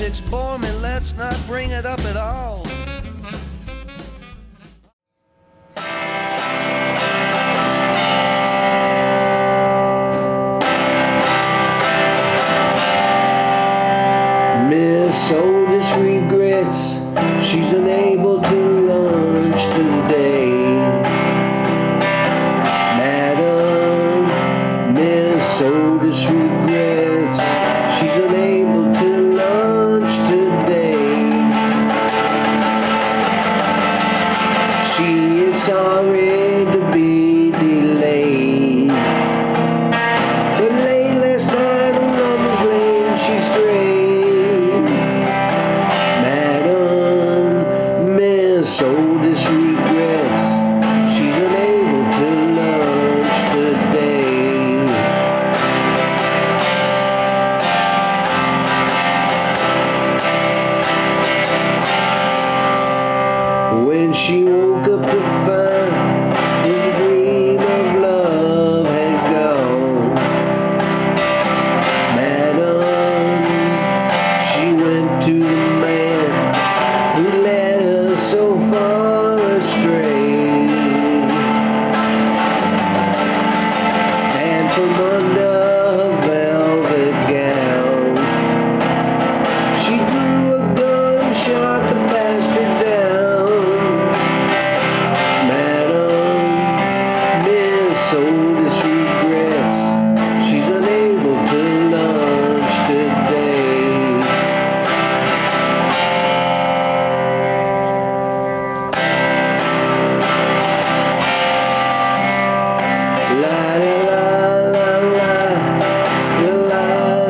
music's bore me, let's not bring it up at all. Miss Otis regrets she's unable to lunch today. Madam, Miss Otis regrets she's unable to lunch today. She is sorry to be delayed, but late last night on Lover's Lane she strayed. Madam, Miss Otis regrets she's unable to lunch today. When she woke up to find the dream of love had gone, Madam, she went to the man who led her so far astray. And from under her velvet gown, she drew a gun and shot the bastard down. Madam, Miss Otis regrets she's unable to lunch today. La la la la la, la la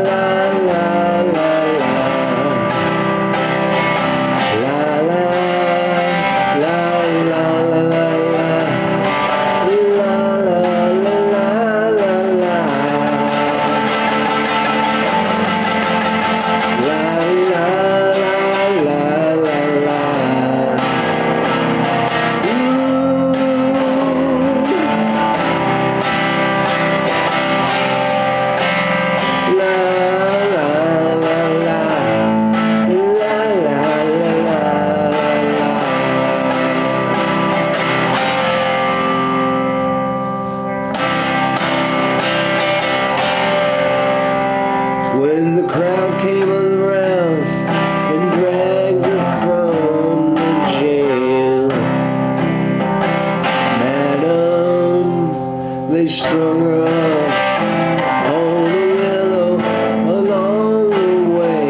la la la, la la la la la When the crowd came around and dragged her from the jail, Madam, they strung her up on a willow along the way.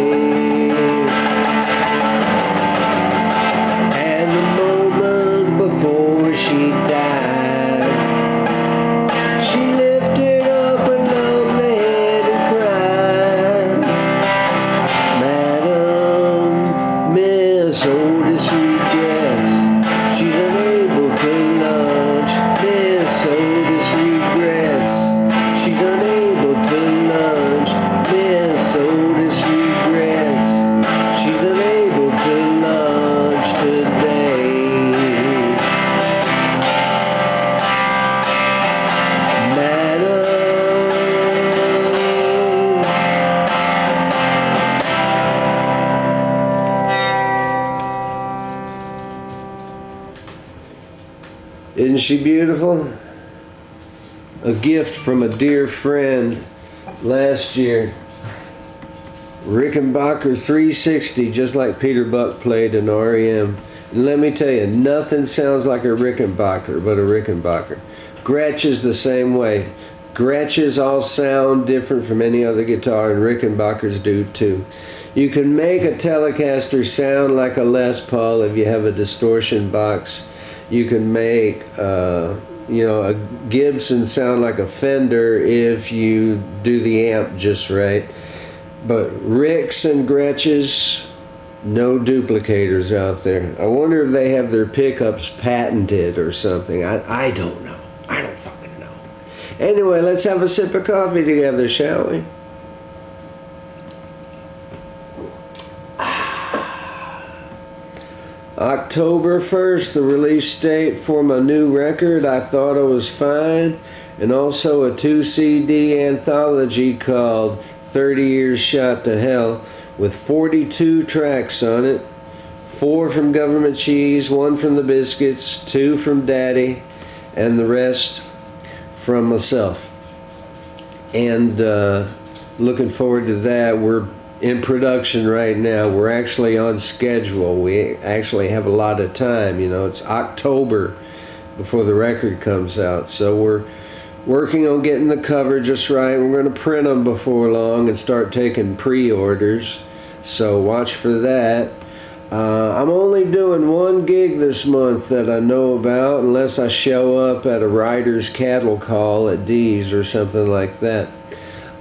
And the moment before she died, she lifted up her lovely head and cried. Madam, Miss Otis regrets she's unable to lunch. Miss Otis regrets she's unable to lunch. Miss Otis regrets she's unable to lunch today. Madam, isn't she beautiful? A gift from a dear friend last year. Rickenbacker 360, just like Peter Buck played in REM. And let me tell you, nothing sounds like a Rickenbacker but a Rickenbacker. Gretsch's the same way. Gretsch's all sound different from any other guitar, and Rickenbackers do too. You can make a Telecaster sound like a Les Paul if you have a distortion box. You can make a Gibson sound like a Fender if you do the amp just right. But Ricks and Gretsch's, no duplicators out there. I wonder if they have their pickups patented or something. I don't know. I don't fucking know. Anyway, let's have a sip of coffee together, shall we? October 1st, the release date for my new record, I Thought I Was Fine, and also a 2 CD anthology called 30 Years Shot to Hell, with 42 tracks on it. 4 from Government Cheese, 1 from the Biscuits, 2 from Daddy, and the rest from myself. And looking forward to that. We're in production right now. We're actually on schedule. We actually have a lot of time. It's October before the record comes out. So we're working on getting the cover just right. We're going to print them before long and start taking pre-orders. So watch for that. I'm only doing 1 gig this month that I know about, unless I show up at a writer's cattle call at D's or something like that.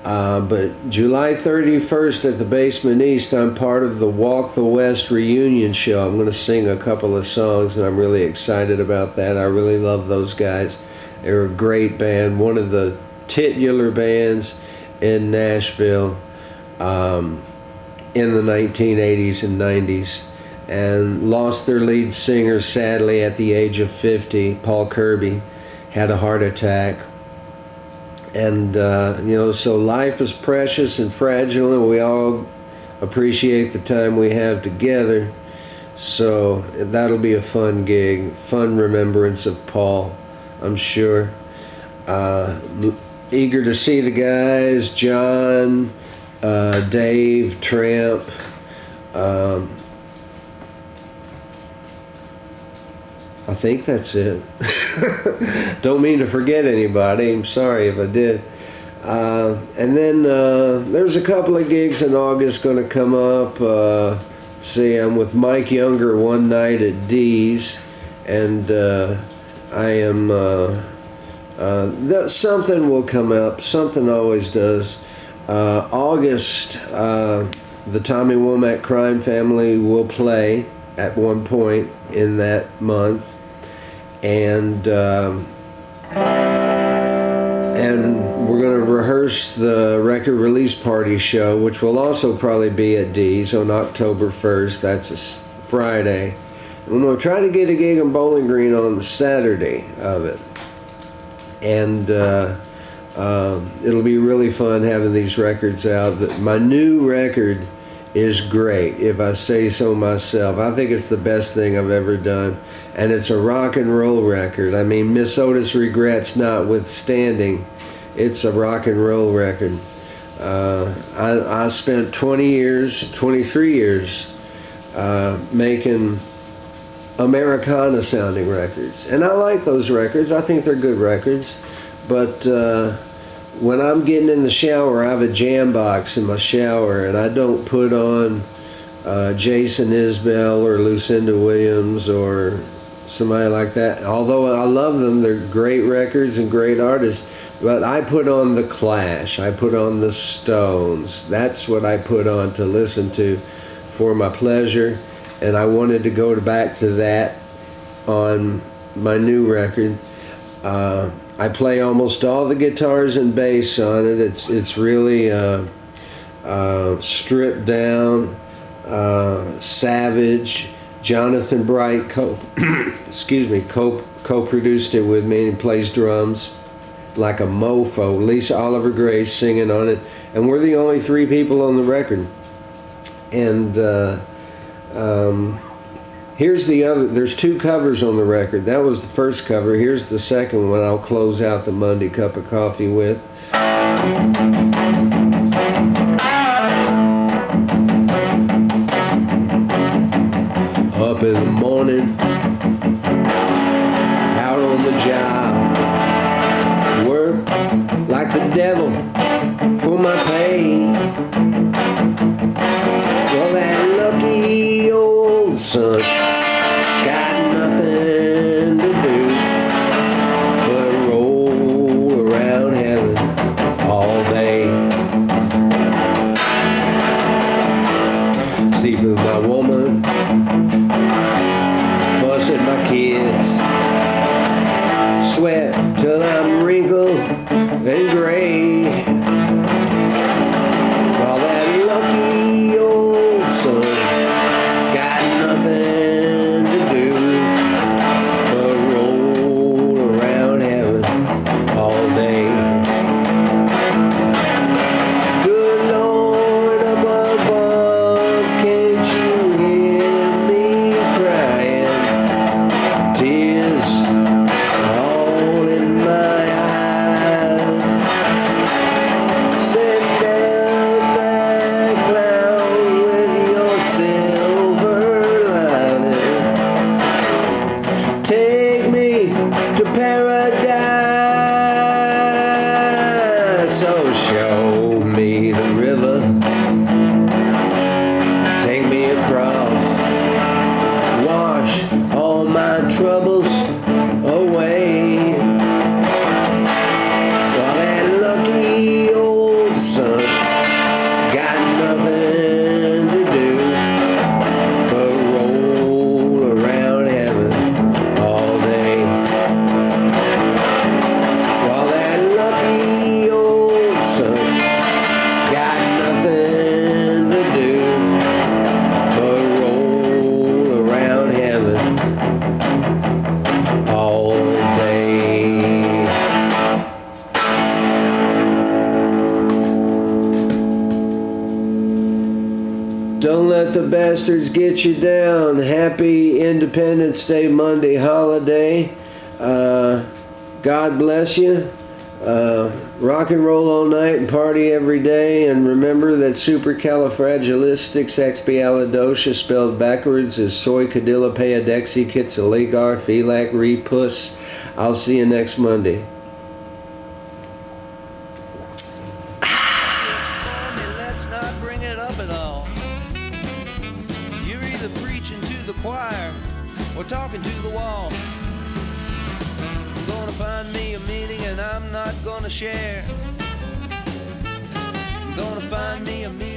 But July 31st at the Basement East, I'm part of the Walk the West reunion show. I'm going to sing a couple of songs, and I'm really excited about that. I really love those guys. They're a great band, one of the titular bands in Nashville in the 1980s and 90s. And lost their lead singer, sadly, at the age of 50. Paul Kirby had a heart attack. And, so life is precious and fragile, and we all appreciate the time we have together. So that'll be a fun gig, fun remembrance of Paul, I'm sure. Eager to see the guys, John, Dave, Tramp, I think that's it. Don't mean to forget anybody. I'm sorry if I did. And then there's a couple of gigs in August going to come up. Let's see, I'm with Mike Younger one night at D's. And I am... something will come up. Something always does. August, the Tommy Womack Crime Family will play at one point in that month. And we're going to rehearse the record release party show, which will also probably be at D's on October 1st. That's a Friday. I'm going to try to get a gig in Bowling Green on the Saturday of it. And it'll be really fun having these records out. My new record is great, if I say so myself. I think it's the best thing I've ever done. And it's a rock and roll record. I mean, Miss Otis Regrets notwithstanding, it's a rock and roll record. I spent 23 years making Americana sounding records. And I like those records. I think they're good records. But when I'm getting in the shower, I have a jam box in my shower, and I don't put on Jason Isbell or Lucinda Williams or somebody like that. Although I love them, they're great records and great artists. But I put on the Clash, I put on the Stones. That's what I put on to listen to for my pleasure. And I wanted to go back to that on my new record. I play almost all the guitars and bass on it. It's really stripped down, savage. Jonathan Bright co-produced it with me, and he plays drums like a mofo. Lisa Oliver Gray singing on it, and we're the only 3 people on the record. And here's the other. There's 2 covers on the record. That was the first cover. Here's the second one I'll close out the Monday Cup of Coffee with. Up in the morning, out on the job, work like the devil for my pay. Well, that lucky old son got nothing to do but roll around heaven all day. Sleep with my woman, fuss at my kids, sweat till I'm wrinkled and gray. So show me the river, take me across, wash all my troubles away. While that lucky old sun got nothing to do but roll around heaven all day. While that lucky old sun got nothing to do but roll around heaven all day. Don't let the bastards get you down. Happy Independence Day Monday holiday. God bless you. Rock and roll all night and party every day. And remember that supercalifragilisticexpialidocious spelled backwards is soy-cadilopeiodexy-kitzaligar-philac-re-puss. I'll see you next Monday. Let's not bring it up at all. You're either preaching to the choir or talking to the wall. I'm gonna find me a meeting and I'm not gonna share. I'm gonna find me a meeting.